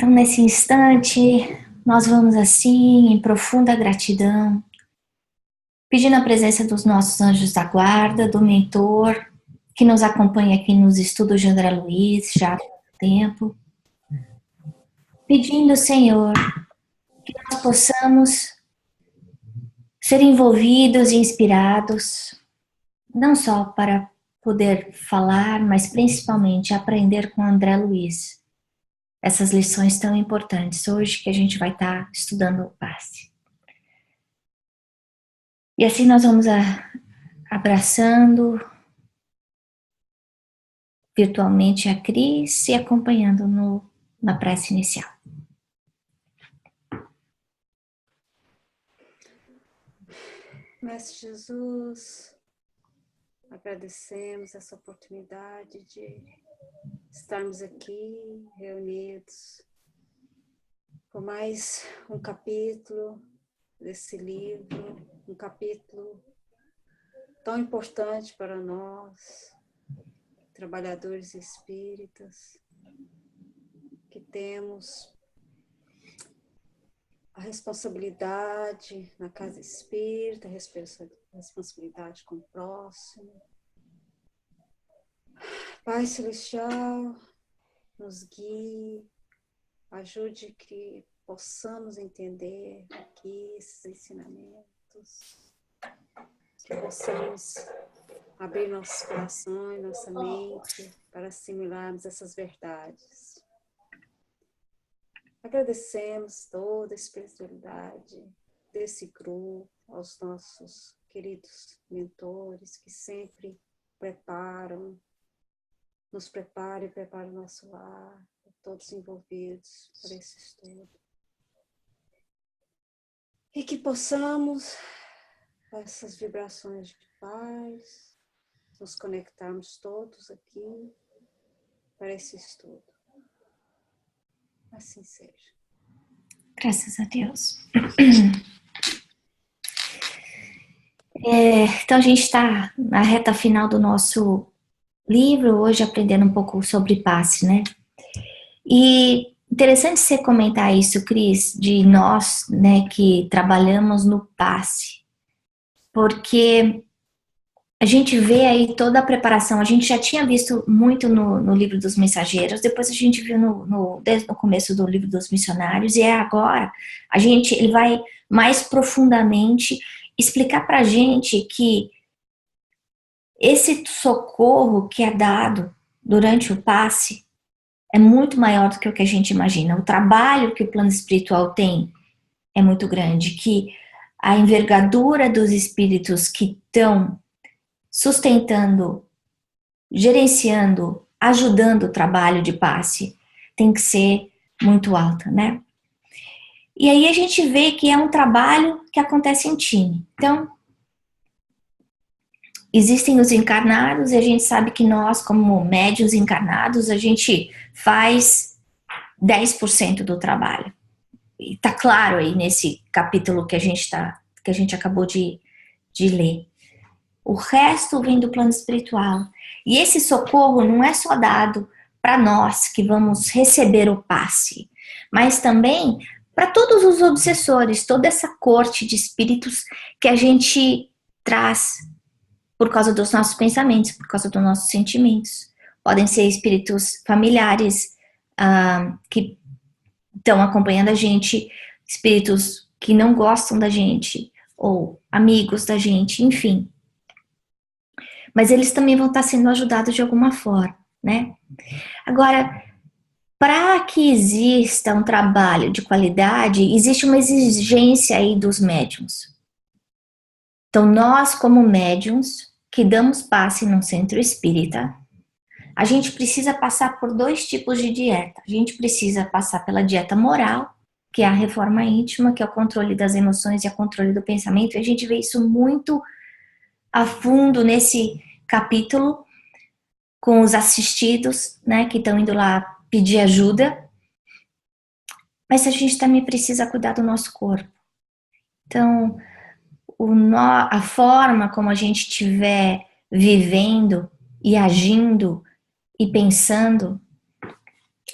Então, nesse instante, nós vamos assim, em profunda gratidão, pedindo a presença dos nossos anjos da guarda, do mentor, que nos acompanha aqui nos estudos de André Luiz, já há muito tempo. Pedindo, Senhor, que nós possamos ser envolvidos e inspirados, não só para poder falar, mas principalmente aprender com André Luiz. Essas lições tão importantes hoje que a gente vai estar estudando o passe. E assim nós vamos abraçando virtualmente a Cris e acompanhando na prece inicial. Mestre Jesus, agradecemos essa oportunidade de estarmos aqui reunidos com mais um capítulo desse livro, um capítulo tão importante para nós, trabalhadores espíritas, que temos a responsabilidade na casa espírita, a responsabilidade com o próximo. Pai Celestial, nos guie, ajude que possamos entender aqui esses ensinamentos, que possamos abrir nossos corações, nossa mente, para assimilarmos essas verdades. Agradecemos toda a espiritualidade desse grupo, aos nossos queridos mentores que sempre nos preparam e preparam o nosso lar, todos envolvidos por esse estudo. E que possamos, com essas vibrações de paz, nos conectarmos todos aqui para esse estudo. Assim seja. Graças a Deus. Então a gente está na reta final do nosso livro, hoje aprendendo um pouco sobre passe, né? E interessante você comentar isso, Cris, de nós, né, que trabalhamos no passe, porque a gente vê aí toda a preparação, a gente já tinha visto muito no livro dos mensageiros, depois a gente viu desde o começo do livro dos missionários, e agora ele vai mais profundamente explicar pra gente que esse socorro que é dado durante o passe é muito maior do que o que a gente imagina. O trabalho que o plano espiritual tem é muito grande, que a envergadura dos espíritos que estão sustentando, gerenciando, ajudando o trabalho de passe tem que ser muito alta, né? E aí a gente vê que é um trabalho que acontece em time. Então, existem os encarnados e a gente sabe que nós, como médiuns encarnados, a gente faz 10% do trabalho. E tá claro aí nesse capítulo que a gente acabou de ler. O resto vem do plano espiritual. E esse socorro não é só dado para nós que vamos receber o passe, mas também para todos os obsessores, toda essa corte de espíritos que a gente traz por causa dos nossos pensamentos, por causa dos nossos sentimentos. Podem ser espíritos familiares que estão acompanhando a gente, espíritos que não gostam da gente, ou amigos da gente, enfim. Mas eles também vão estar sendo ajudados de alguma forma, né? Agora, para que exista um trabalho de qualidade, existe uma exigência aí dos médiums. Então, nós, como médiums, que damos passe num centro espírita, a gente precisa passar por 2 tipos de dieta. A gente precisa passar pela dieta moral, que é a reforma íntima, que é o controle das emoções e o controle do pensamento. E a gente vê isso muito a fundo nesse capítulo, com os assistidos, né, que estão indo lá pedir ajuda. Mas a gente também precisa cuidar do nosso corpo. Então, a forma como a gente estiver vivendo e agindo e pensando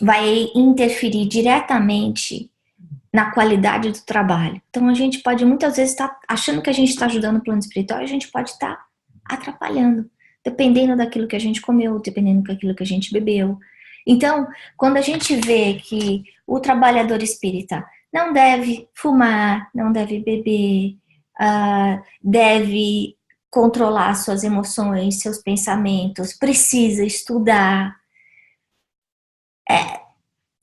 vai interferir diretamente na qualidade do trabalho. Então, a gente pode muitas vezes estar achando que a gente está ajudando o plano espiritual e a gente pode estar atrapalhando, dependendo daquilo que a gente comeu, dependendo daquilo que a gente bebeu. Então, quando a gente vê que o trabalhador espírita não deve fumar, não deve beber, deve controlar suas emoções, seus pensamentos, precisa estudar,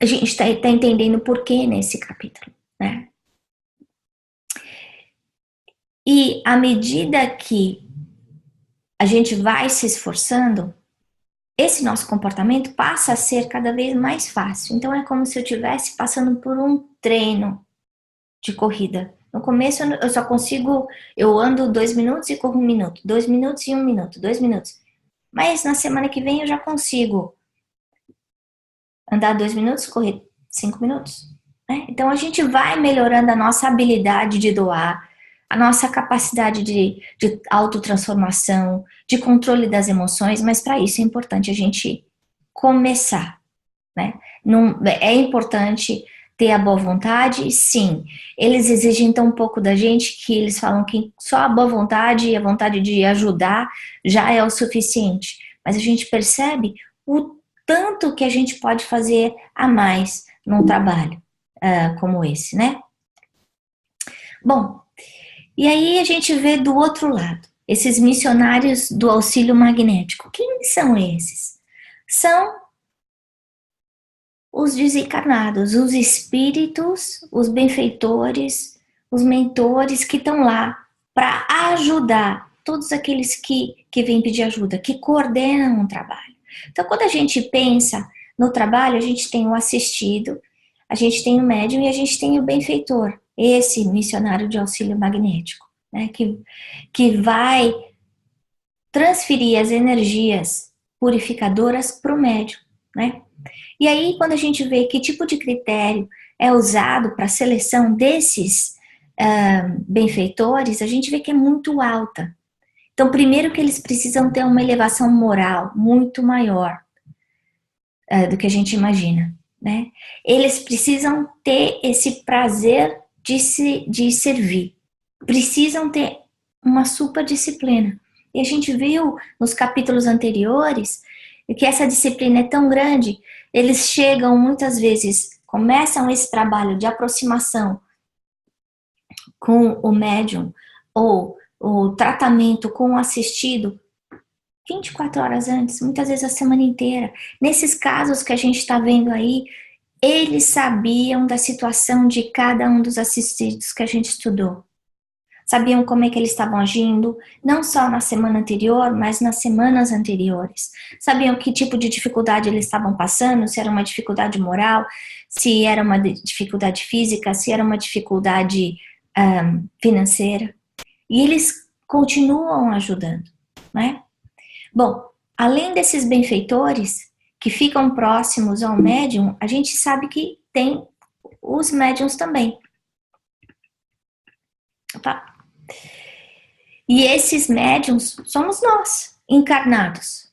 a gente está entendendo o porquê nesse capítulo, né? E à medida que a gente vai se esforçando, esse nosso comportamento passa a ser cada vez mais fácil. Então é como se eu estivesse passando por um treino de corrida. No começo eu só consigo, eu ando 2 minutos e corro 1 minuto, 2 minutos e 1 minuto, 2 minutos. Mas na semana que vem eu já consigo andar 2 minutos, correr 5 minutos. Né? Então a gente vai melhorando a nossa habilidade de doar, a nossa capacidade de autotransformação, de controle das emoções, mas para isso é importante a gente começar. Né? Não, é importante ter a boa vontade, sim. Eles exigem tão pouco da gente que eles falam que só a boa vontade e a vontade de ajudar já é o suficiente. Mas a gente percebe o tanto que a gente pode fazer a mais num trabalho como esse, né? Bom, e aí a gente vê do outro lado, esses missionários do auxílio magnético. Quem são esses? São os desencarnados, os espíritos, os benfeitores, os mentores que estão lá para ajudar todos aqueles que vêm pedir ajuda, que coordenam o trabalho. Então, quando a gente pensa no trabalho, a gente tem o assistido, a gente tem o médium e a gente tem o benfeitor, esse missionário de auxílio magnético, né, que vai transferir as energias purificadoras para o médium, né? E aí, quando a gente vê que tipo de critério é usado para a seleção desses benfeitores, a gente vê que é muito alta. Então, primeiro que eles precisam ter uma elevação moral muito maior do que a gente imagina, né? Eles precisam ter esse prazer de servir. Precisam ter uma super disciplina. E a gente viu nos capítulos anteriores que essa disciplina é tão grande, eles chegam muitas vezes, começam esse trabalho de aproximação com o médium ou o tratamento com o assistido 24 horas antes, muitas vezes a semana inteira. Nesses casos que a gente está vendo aí, eles sabiam da situação de cada um dos assistidos que a gente estudou. Sabiam como é que eles estavam agindo, não só na semana anterior, mas nas semanas anteriores. Sabiam que tipo de dificuldade eles estavam passando, se era uma dificuldade moral, se era uma dificuldade física, se era uma dificuldade financeira. E eles continuam ajudando, né? Bom, além desses benfeitores que ficam próximos ao médium, a gente sabe que tem os médiums também. Tá? E esses médiums somos nós, encarnados.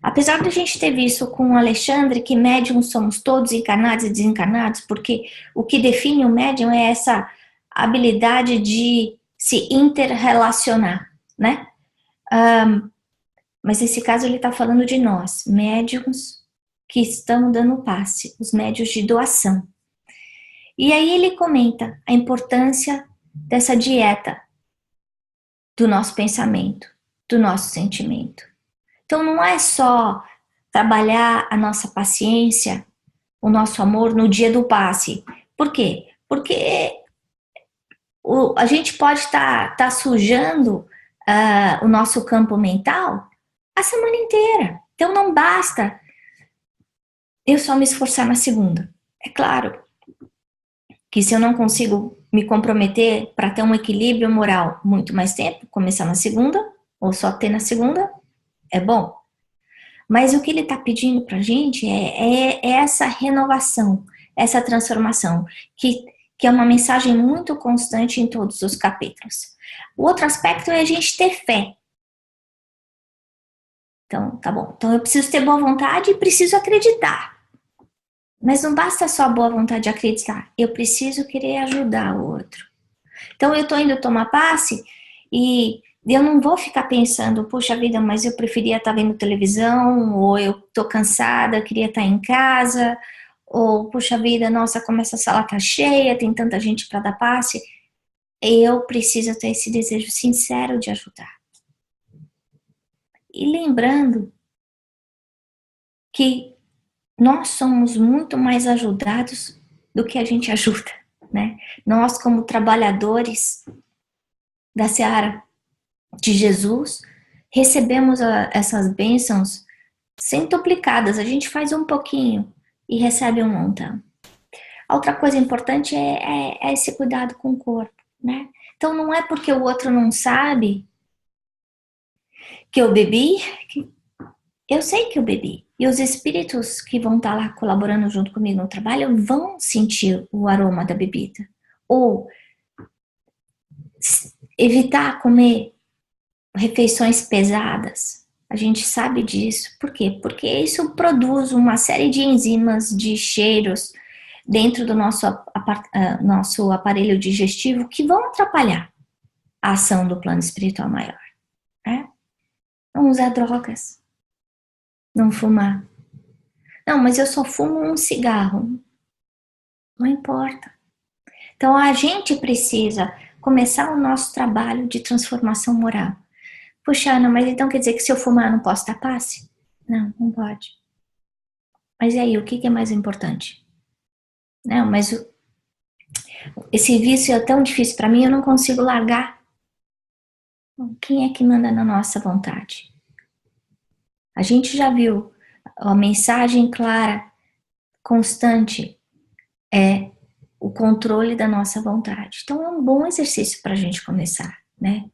Apesar de a gente ter visto com o Alexandre que médiums somos todos encarnados e desencarnados, porque o que define o médium é essa habilidade de se interrelacionar, né? Mas nesse caso ele está falando de nós, médiums que estão dando passe, os médiums de doação. E aí ele comenta a importância dessa dieta do nosso pensamento, do nosso sentimento. Então não é só trabalhar a nossa paciência, o nosso amor no dia do passe. Por quê? Porque a gente pode estar sujando o nosso campo mental a semana inteira. Então não basta eu só me esforçar na segunda. É claro que se eu não consigo me comprometer para ter um equilíbrio moral muito mais tempo, começar na segunda, ou só ter na segunda, é bom. Mas o que ele está pedindo para a gente é essa renovação, essa transformação, que é uma mensagem muito constante em todos os capítulos. O outro aspecto é a gente ter fé. Então, tá bom. Então eu preciso ter boa vontade e preciso acreditar. Mas não basta só a boa vontade de acreditar. Eu preciso querer ajudar o outro. Então, eu estou indo tomar passe e eu não vou ficar pensando, puxa vida, mas eu preferia estar vendo televisão, ou eu estou cansada, queria estar em casa, ou puxa vida, nossa, como essa sala está cheia, tem tanta gente para dar passe. Eu preciso ter esse desejo sincero de ajudar. E lembrando que nós somos muito mais ajudados do que a gente ajuda, né? Nós, como trabalhadores da seara de Jesus, recebemos essas bênçãos centuplicadas. A gente faz um pouquinho e recebe um montão. A outra coisa importante é esse cuidado com o corpo, né? Então não é porque o outro não sabe que eu bebi, que eu sei que eu bebi. E os espíritos que vão estar lá colaborando junto comigo no trabalho vão sentir o aroma da bebida. Ou evitar comer refeições pesadas. A gente sabe disso. Por quê? Porque isso produz uma série de enzimas, de cheiros dentro do nosso aparelho digestivo que vão atrapalhar a ação do plano espiritual maior. Né? Não usar drogas. Não fumar. Não, mas eu só fumo um cigarro. Não importa. Então a gente precisa começar o nosso trabalho de transformação moral. Puxa, Ana, mas então quer dizer que se eu fumar eu não posso dar passe? Não, não pode. Mas e aí, o que é mais importante? Não, mas esse vício é tão difícil para mim, eu não consigo largar. Quem é que manda na nossa vontade? A gente já viu a mensagem clara, constante, é o controle da nossa vontade. Então é um bom exercício para a gente começar, né?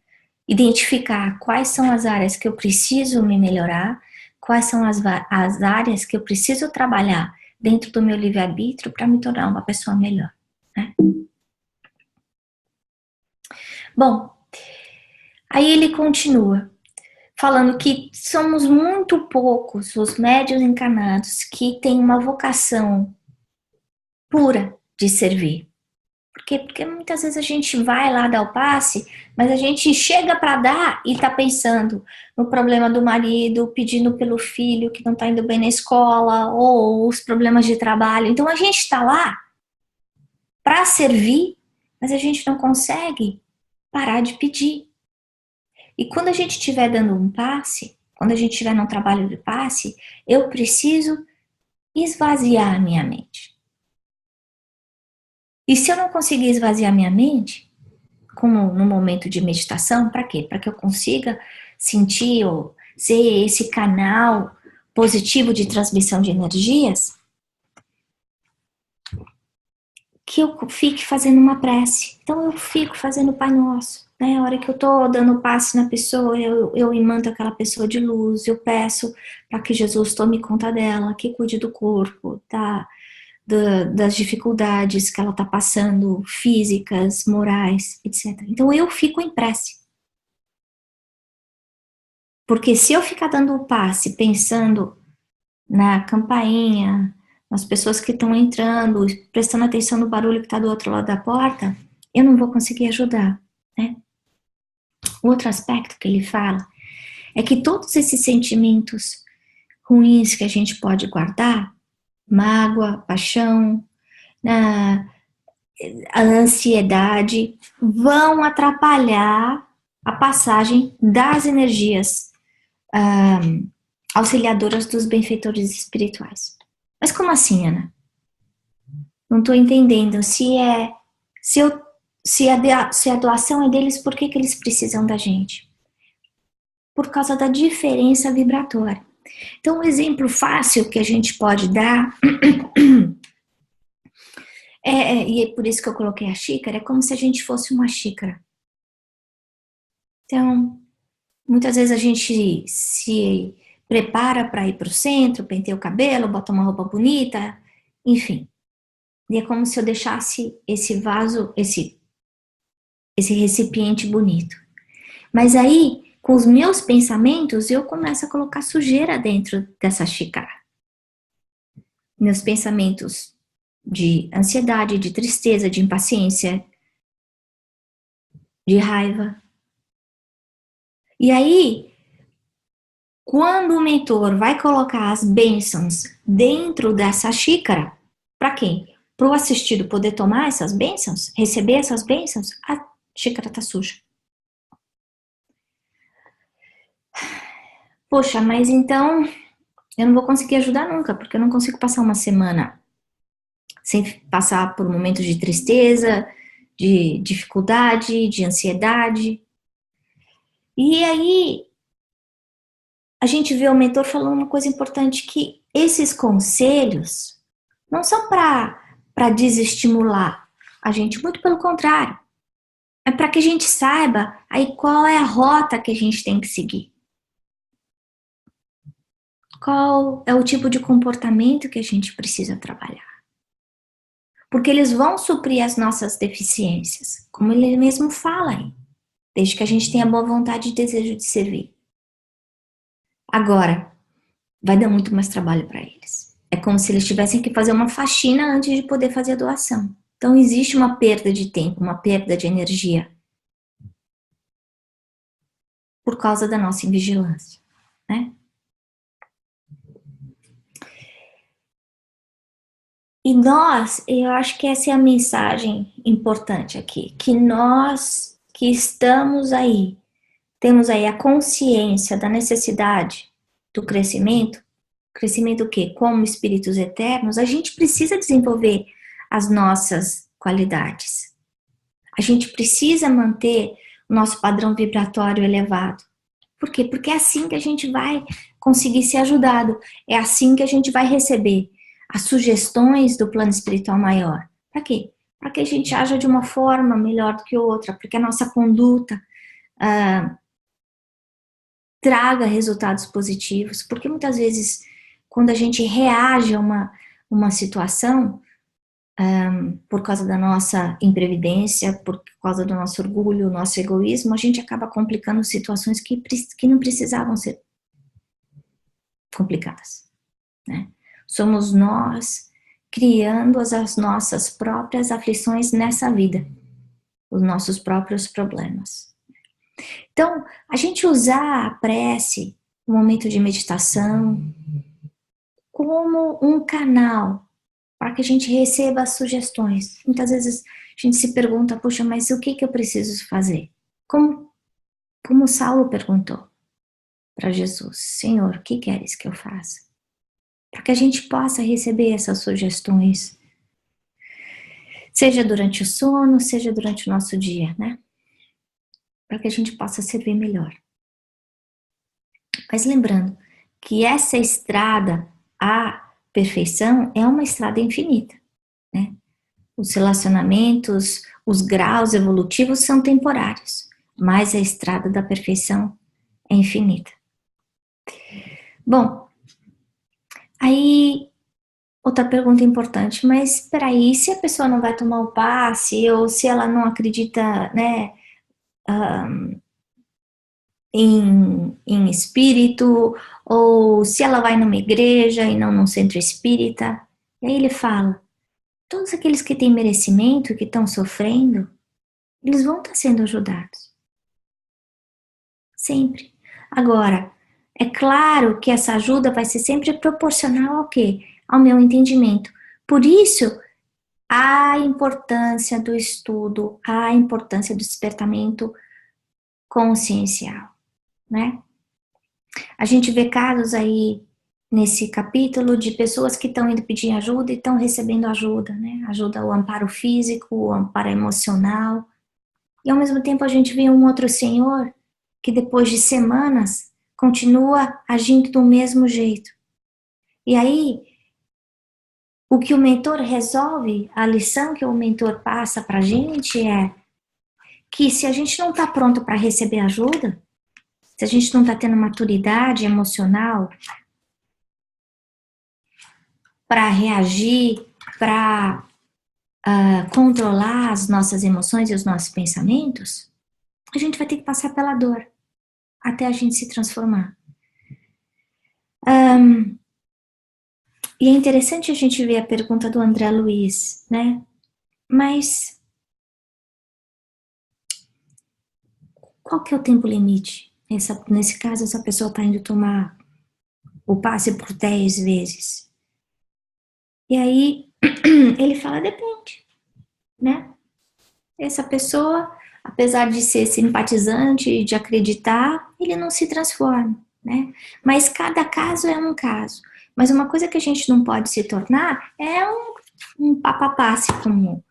Identificar quais são as áreas que eu preciso me melhorar, quais são as áreas que eu preciso trabalhar dentro do meu livre-arbítrio para me tornar uma pessoa melhor, né? Bom, aí ele continua falando que somos muito poucos os médiuns encarnados que têm uma vocação pura de servir. Por quê? Porque muitas vezes a gente vai lá dar o passe, mas a gente chega para dar e está pensando no problema do marido, pedindo pelo filho que não está indo bem na escola, ou os problemas de trabalho. Então a gente está lá para servir, mas a gente não consegue parar de pedir. E quando a gente estiver dando um passe, quando a gente estiver num trabalho de passe, eu preciso esvaziar a minha mente. E se eu não conseguir esvaziar minha mente, como no momento de meditação, para quê? Para que eu consiga sentir ou ser esse canal positivo de transmissão de energias, que eu fique fazendo uma prece. Então eu fico fazendo o Pai Nosso. Né? A hora que eu estou dando passe na pessoa, eu imanto aquela pessoa de luz, eu peço para que Jesus tome conta dela, que cuide do corpo, das dificuldades que ela está passando, físicas, morais, etc. Então eu fico em prece. Porque se eu ficar dando o passe, pensando na campainha, nas pessoas que estão entrando, prestando atenção no barulho que está do outro lado da porta, eu não vou conseguir ajudar, né? O outro aspecto que ele fala é que todos esses sentimentos ruins que a gente pode guardar, mágoa, paixão, a ansiedade, vão atrapalhar a passagem das energias auxiliadoras dos benfeitores espirituais. Mas como assim, Ana? Não estou entendendo. Se a doação é deles, por que eles precisam da gente? Por causa da diferença vibratória. Então, um exemplo fácil que a gente pode dar, e é por isso que eu coloquei a xícara, é como se a gente fosse uma xícara. Então, muitas vezes a gente se prepara para ir para o centro, penteia o cabelo, bota uma roupa bonita, enfim. E é como se eu deixasse esse vaso, esse recipiente bonito. Mas aí, com os meus pensamentos, eu começo a colocar sujeira dentro dessa xícara. meus pensamentos de ansiedade, de tristeza, de impaciência, de raiva. E aí, quando o mentor vai colocar as bênçãos dentro dessa xícara, para quem? Para o assistido poder tomar essas bênçãos, receber essas bênçãos, a xícara está suja. Poxa, mas então eu não vou conseguir ajudar nunca, porque eu não consigo passar uma semana sem passar por momentos de tristeza, de dificuldade, de ansiedade. E aí a gente vê o mentor falando uma coisa importante, que esses conselhos não são para desestimular a gente, muito pelo contrário. É para que a gente saiba aí qual é a rota que a gente tem que seguir. Qual é o tipo de comportamento que a gente precisa trabalhar. Porque eles vão suprir as nossas deficiências, como ele mesmo fala aí, desde que a gente tenha boa vontade e desejo de servir. Agora, vai dar muito mais trabalho para eles. É como se eles tivessem que fazer uma faxina antes de poder fazer a doação. Então, existe uma perda de tempo, uma perda de energia por causa da nossa invigilância, né? E nós, eu acho que essa é a mensagem importante aqui, que nós que estamos aí, temos aí a consciência da necessidade do crescimento o quê? Como espíritos eternos, a gente precisa desenvolver as nossas qualidades. A gente precisa manter o nosso padrão vibratório elevado. Por quê? Porque é assim que a gente vai conseguir ser ajudado. É assim que a gente vai receber as sugestões do plano espiritual maior. Para quê? Para que a gente haja de uma forma melhor do que outra, porque a nossa conduta traga resultados positivos. Porque muitas vezes, quando a gente reage a uma situação, por causa da nossa imprevidência, por causa do nosso orgulho, nosso egoísmo, a gente acaba complicando situações que não precisavam ser complicadas, né? Somos nós criando as nossas próprias aflições nessa vida, os nossos próprios problemas. Então, a gente usar a prece, o momento de meditação, como um canal para que a gente receba as sugestões. Muitas vezes a gente se pergunta, poxa, mas o que eu preciso fazer? Como Saulo perguntou para Jesus, Senhor, o que queres que eu faça? Para que a gente possa receber essas sugestões, seja durante o sono, seja durante o nosso dia, né? Para que a gente possa servir melhor. Mas lembrando que essa estrada à perfeição é uma estrada infinita, né? Os relacionamentos, os graus evolutivos são temporários, mas a estrada da perfeição é infinita. Bom, aí outra pergunta importante, mas espera aí, se a pessoa não vai tomar o passe, ou se ela não acredita, né, em espírito, ou se ela vai numa igreja e não num centro espírita, e aí ele fala, todos aqueles que têm merecimento, que estão sofrendo, eles vão estar sendo ajudados. Sempre. Agora, é claro que essa ajuda vai ser sempre proporcional ao quê? Ao meu entendimento. Por isso, a importância do estudo, a importância do despertamento consciencial, né? A gente vê casos aí nesse capítulo de pessoas que estão indo pedir ajuda e estão recebendo ajuda, né? Ajuda ao amparo físico, o amparo emocional. E ao mesmo tempo a gente vê um outro senhor que depois de semanas continua agindo do mesmo jeito. E aí, o que o mentor resolve, a lição que o mentor passa pra gente é que se a gente não está pronto para receber ajuda, se a gente não está tendo maturidade emocional para reagir, para controlar as nossas emoções e os nossos pensamentos, a gente vai ter que passar pela dor até a gente se transformar. E é interessante a gente ver a pergunta do André Luiz, né? Mas qual que é o tempo limite? Nesse caso, essa pessoa está indo tomar o passe por 10 vezes. E aí, ele fala, depende, né? Essa pessoa, apesar de ser simpatizante, de acreditar, ele não se transforma, né? Mas cada caso é um caso. Mas uma coisa que a gente não pode se tornar é um papapasse como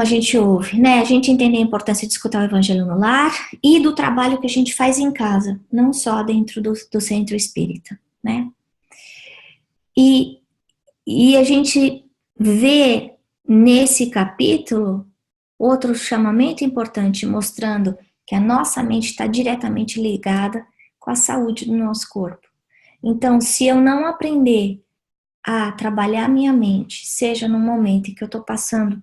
a gente ouve, né? A gente entende a importância de escutar o evangelho no lar e do trabalho que a gente faz em casa, não só dentro do centro espírita, né? E a gente vê nesse capítulo outro chamamento importante, mostrando que a nossa mente está diretamente ligada com a saúde do nosso corpo. Então, se eu não aprender a trabalhar a minha mente, seja no momento em que eu estou passando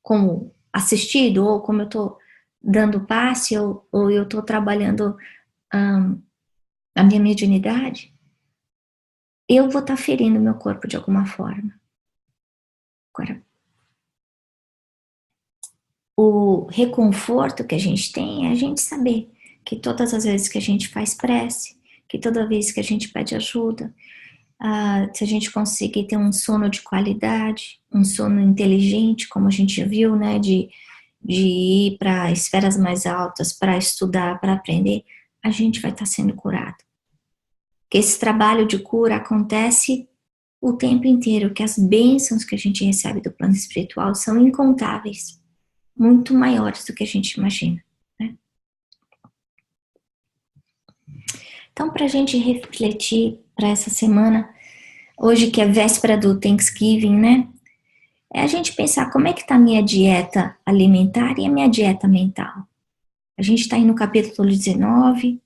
como assistido, ou como eu estou dando passe, ou eu estou trabalhando a minha mediunidade, eu vou estar ferindo meu corpo de alguma forma. Agora, o reconforto que a gente tem é a gente saber que todas as vezes que a gente faz prece, que toda vez que a gente pede ajuda, se a gente conseguir ter um sono de qualidade, um sono inteligente, como a gente viu, né, de ir para esferas mais altas, para estudar, para aprender, a gente vai estar sendo curado. Que esse trabalho de cura acontece o tempo inteiro, que as bênçãos que a gente recebe do plano espiritual são incontáveis, muito maiores do que a gente imagina, né? Então, para a gente refletir para essa semana, hoje que é véspera do Thanksgiving, né? É a gente pensar como é que está a minha dieta alimentar e a minha dieta mental. A gente está aí no capítulo 19,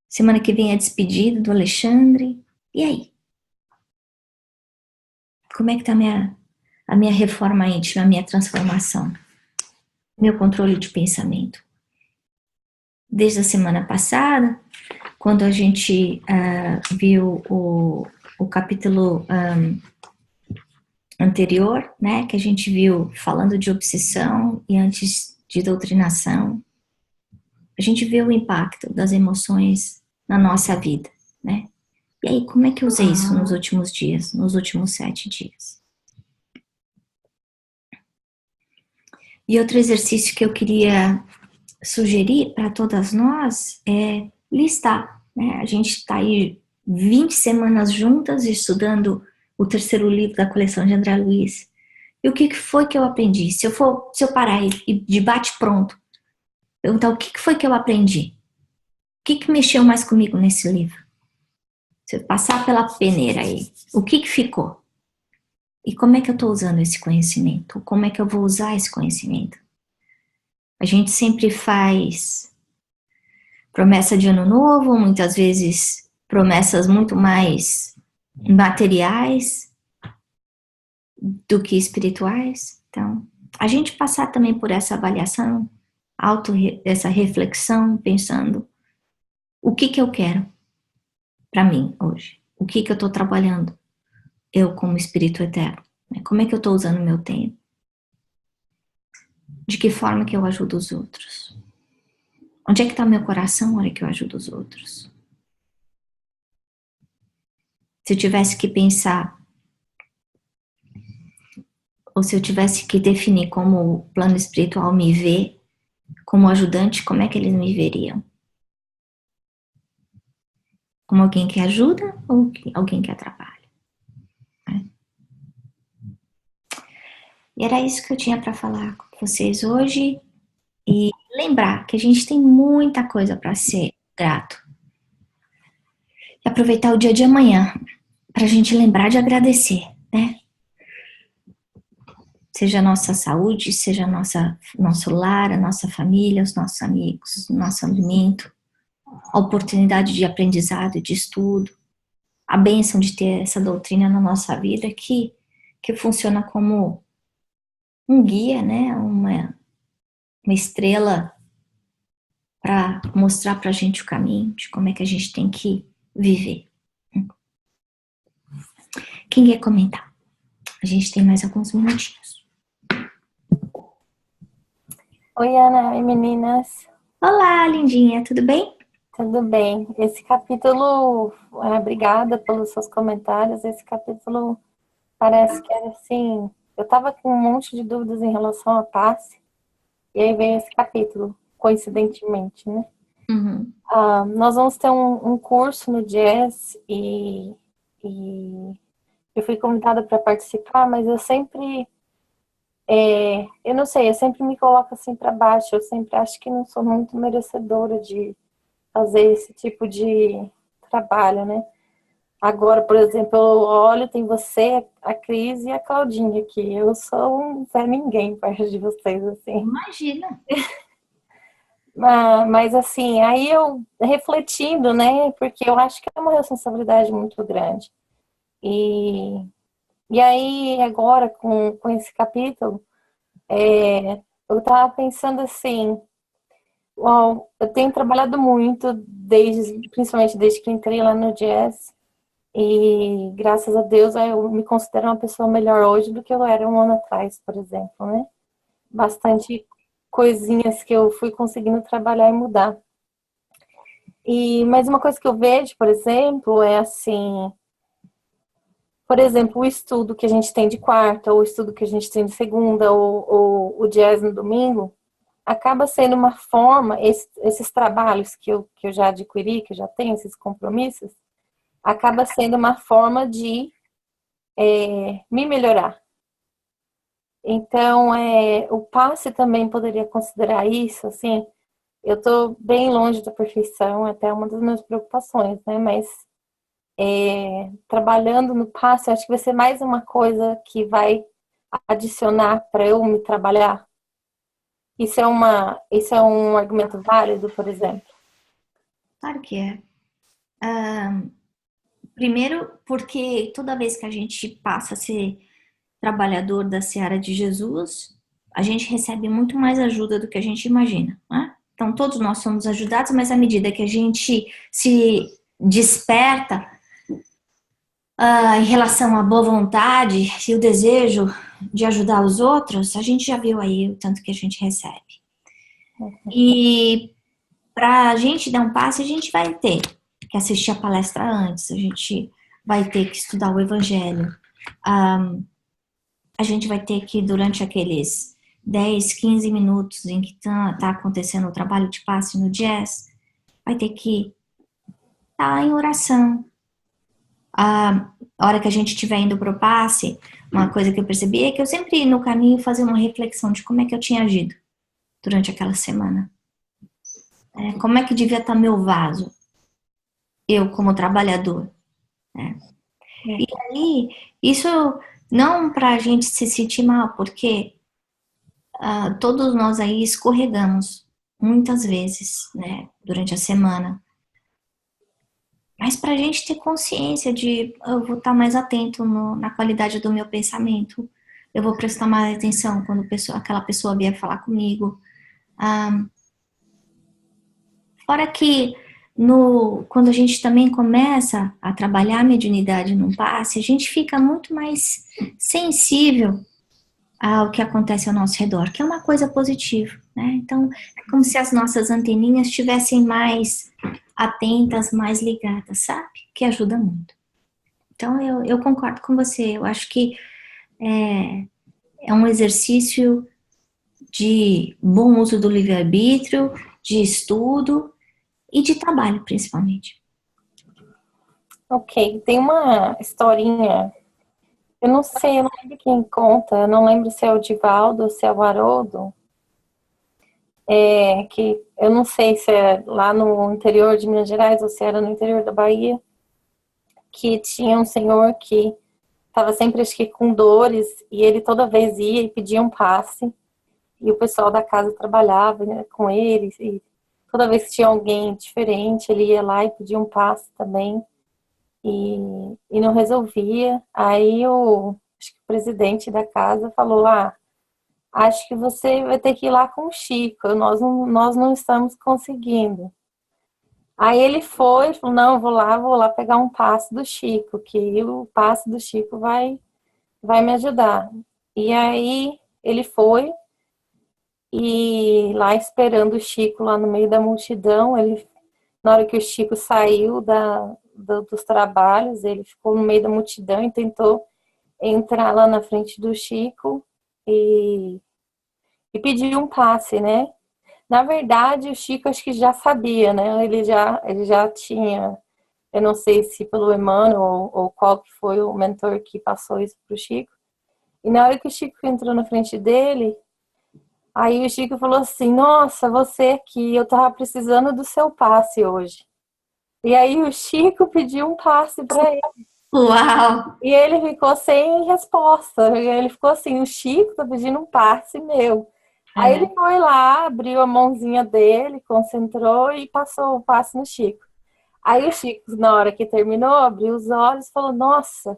semana que vem é a despedida do Alexandre. E aí? Como é que está a minha reforma íntima, a minha transformação? Meu controle de pensamento? Desde a semana passada, quando a gente viu o capítulo anterior, né, que a gente viu falando de obsessão e antes de doutrinação, a gente vê o impacto das emoções na nossa vida, né? E aí, como é que eu usei isso nos últimos dias, nos últimos 7 dias? E outro exercício que eu queria sugerir para todas nós é listar, né? A gente está aí 20 semanas juntas estudando o terceiro livro da coleção de André Luiz. E o que foi que eu aprendi? Se eu parar e de bate pronto, perguntar o que foi que eu aprendi? O que mexeu mais comigo nesse livro? Se eu passar pela peneira aí, o que ficou? E como é que eu estou usando esse conhecimento? Como é que eu vou usar esse conhecimento? A gente sempre faz promessa de ano novo, muitas vezes promessas muito mais materiais do que espirituais. Então, a gente passar também por essa avaliação, essa reflexão, pensando o que eu quero para mim hoje? O que eu estou trabalhando? Eu como espírito eterno. Como é que eu estou usando o meu tempo? De que forma que eu ajudo os outros? Onde é que está o meu coração na hora que eu ajudo os outros? Se eu tivesse que pensar, ou se eu tivesse que definir como o plano espiritual me vê, como ajudante, como é que eles me veriam? Como alguém que ajuda ou alguém que atrapalha? E era isso que eu tinha para falar com vocês hoje. E lembrar que a gente tem muita coisa para ser grato. E aproveitar o dia de amanhã para a gente lembrar de agradecer, né? Seja a nossa saúde, seja nosso lar, a nossa família, os nossos amigos, o nosso alimento, a oportunidade de aprendizado, de estudo, a bênção de ter essa doutrina na nossa vida que funciona como um guia, né? Uma estrela para mostrar para a gente o caminho de como é que a gente tem que viver. Quem quer comentar? A gente tem mais alguns minutinhos. Oi, Ana e meninas. Olá, lindinha, tudo bem? Tudo bem? Esse capítulo, obrigada pelos seus comentários. Esse capítulo parece que era assim. Eu estava com um monte de dúvidas em relação à passe, e aí veio esse capítulo, coincidentemente, né? Uhum. Nós vamos ter um curso no Jazz e eu fui convidada para participar, mas eu sempre, eu não sei, eu sempre me coloco assim para baixo. Eu sempre acho que não sou muito merecedora de fazer esse tipo de trabalho, né? Agora, por exemplo, eu olho, tem você, a Cris e a Claudinha aqui. Eu sou um Zé Ninguém perto de vocês, assim. Imagina. Mas, assim, aí eu refletindo, né? Porque eu acho que é uma responsabilidade muito grande. E aí, agora, com esse capítulo, eu tava pensando assim, uau, eu tenho trabalhado muito, principalmente desde que entrei lá no Jazz, e graças a Deus eu me considero uma pessoa melhor hoje do que eu era um ano atrás, por exemplo, né? Bastante coisinhas que eu fui conseguindo trabalhar e mudar. Mas uma coisa que eu vejo, por exemplo, é assim, por exemplo, o estudo que a gente tem de quarta, ou o estudo que a gente tem de segunda, ou o jazz no domingo, acaba sendo uma forma, esses trabalhos que eu já adquiri, que eu já tenho, esses compromissos, acaba sendo uma forma de me melhorar. Então, o passe também poderia considerar isso, assim, eu estou bem longe da perfeição, até uma das minhas preocupações, né? Mas trabalhando no passe, acho que vai ser mais uma coisa que vai adicionar para eu me trabalhar. Isso é um argumento válido, por exemplo? Claro que é. Primeiro, porque toda vez que a gente passa a ser trabalhador da seara de Jesus, a gente recebe muito mais ajuda do que a gente imagina, né? Então, todos nós somos ajudados, mas à medida que a gente se desperta em relação à boa vontade e o desejo de ajudar os outros, a gente já viu aí o tanto que a gente recebe. E para a gente dar um passo, a gente vai ter que assistir a palestra antes, a gente vai ter que estudar o evangelho, a gente vai ter que, durante aqueles 10, 15 minutos em que tá acontecendo o trabalho de passe no jazz, vai ter que estar em oração. A hora que a gente estiver indo pro passe, uma coisa que eu percebi é que eu sempre, no caminho, fazia uma reflexão de como é que eu tinha agido durante aquela semana. Como é que devia estar meu vaso, eu como trabalhador. Né? E aí, isso não para a gente se sentir mal, porque todos nós aí escorregamos muitas vezes, né, durante a semana. Mas para a gente ter consciência de eu vou estar mais atento na qualidade do meu pensamento, eu vou prestar mais atenção quando aquela pessoa vier falar comigo. Fora que quando a gente também começa a trabalhar a mediunidade num passe, a gente fica muito mais sensível ao que acontece ao nosso redor, que é uma coisa positiva, né? Então, é como se as nossas anteninhas estivessem mais atentas, mais ligadas, sabe? Que ajuda muito. Então, eu concordo com você. Eu acho que é um exercício de bom uso do livre-arbítrio, de estudo e de trabalho, principalmente. Ok, tem uma historinha, eu não sei, eu não lembro quem conta, eu não lembro se é o Divaldo ou se é o Haroldo, que eu não sei se é lá no interior de Minas Gerais ou se era no interior da Bahia, que tinha um senhor que estava sempre, acho que, com dores, e ele toda vez ia e pedia um passe, e o pessoal da casa trabalhava, né, com ele, e toda vez que tinha alguém diferente, ele ia lá e pedia um passe também, e não resolvia. Aí acho que o presidente da casa falou, acho que você vai ter que ir lá com o Chico, nós não estamos conseguindo. Aí ele falou, não, vou lá pegar um passe do Chico, que o passe do Chico vai me ajudar. E aí ele foi, e lá esperando o Chico lá no meio da multidão, na hora que o Chico saiu dos trabalhos, ele ficou no meio da multidão e tentou entrar lá na frente do Chico e pedir um passe, né? Na verdade, o Chico acho que já sabia, né? Ele já tinha, eu não sei se pelo Emmanuel ou qual que foi o mentor que passou isso para o Chico. E na hora que o Chico entrou na frente dele, aí o Chico falou assim: Nossa, você aqui, eu tava precisando do seu passe hoje. E aí o Chico pediu um passe para ele. Uau! E ele ficou sem resposta. Ele ficou assim: O Chico tá pedindo um passe meu. Aí ele foi lá, abriu a mãozinha dele, concentrou e passou o passe no Chico. Aí o Chico, na hora que terminou, abriu os olhos e falou: Nossa,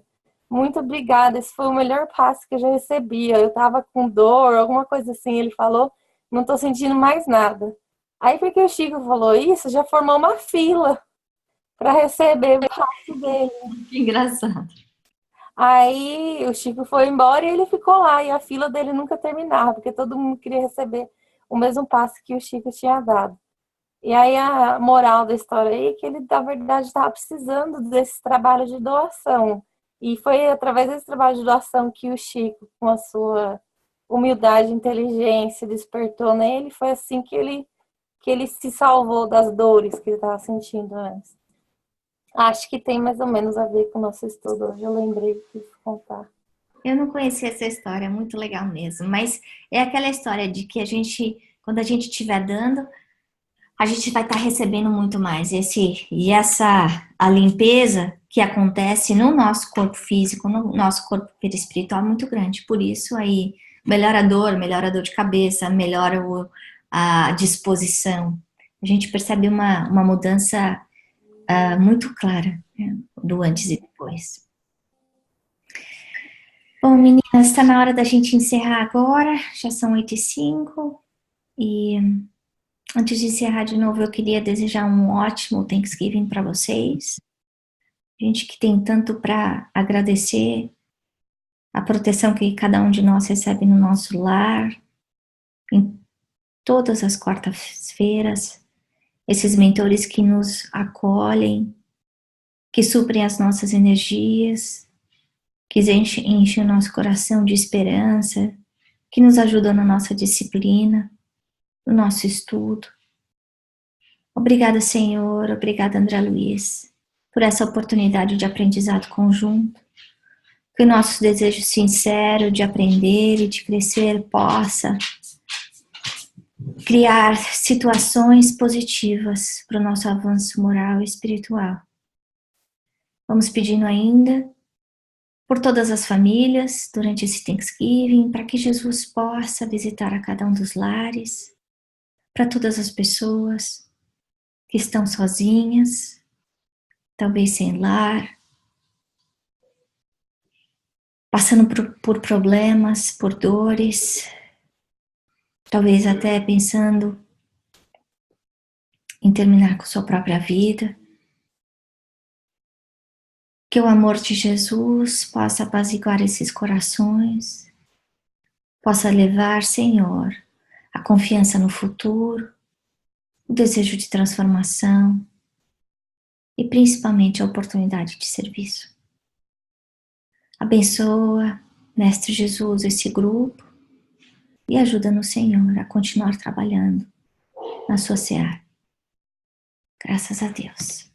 muito obrigada, esse foi o melhor passe que eu já recebi. Eu tava com dor, alguma coisa assim. Ele falou: Não tô sentindo mais nada. Aí porque o Chico falou isso, já formou uma fila para receber o passe dele. Que engraçado. Aí o Chico foi embora e ele ficou lá, e a fila dele nunca terminava, porque todo mundo queria receber o mesmo passe que o Chico tinha dado. E aí a moral da história aí é que ele, na verdade, estava precisando desse trabalho de doação. E foi através desse trabalho de doação que o Chico, com a sua humildade e inteligência, despertou nele. Foi assim que ele se salvou das dores que ele estava sentindo antes. Acho que tem mais ou menos a ver com o nosso estudo hoje. Eu lembrei que quis contar. Eu não conhecia essa história, é muito legal mesmo. Mas é aquela história de que quando a gente estiver dando, a gente vai estar recebendo muito mais. A limpeza que acontece no nosso corpo físico, no nosso corpo perispiritual é muito grande. Por isso aí melhora a dor de cabeça, melhora a disposição. A gente percebe uma mudança muito clara, né, do antes e depois. Bom, meninas, está na hora da gente encerrar agora. Já são 8h05 e antes de encerrar de novo, eu queria desejar um ótimo Thanksgiving para vocês. Gente que tem tanto para agradecer a proteção que cada um de nós recebe no nosso lar, em todas as quartas-feiras, esses mentores que nos acolhem, que suprem as nossas energias, que enchem o nosso coração de esperança, que nos ajudam na nossa disciplina, no nosso estudo. Obrigada, Senhor, obrigada, André Luiz, por essa oportunidade de aprendizado conjunto. Que o nosso desejo sincero de aprender e de crescer possa criar situações positivas para o nosso avanço moral e espiritual. Vamos pedindo ainda por todas as famílias durante esse Thanksgiving, para que Jesus possa visitar a cada um dos lares, para todas as pessoas que estão sozinhas, talvez sem lar, passando por problemas, por dores, talvez até pensando em terminar com sua própria vida. Que o amor de Jesus possa apaziguar esses corações, possa levar, Senhor, a confiança no futuro, o desejo de transformação e principalmente a oportunidade de serviço. Abençoa, Mestre Jesus, esse grupo e ajuda-nos, Senhor, a continuar trabalhando na sua seara. Graças a Deus.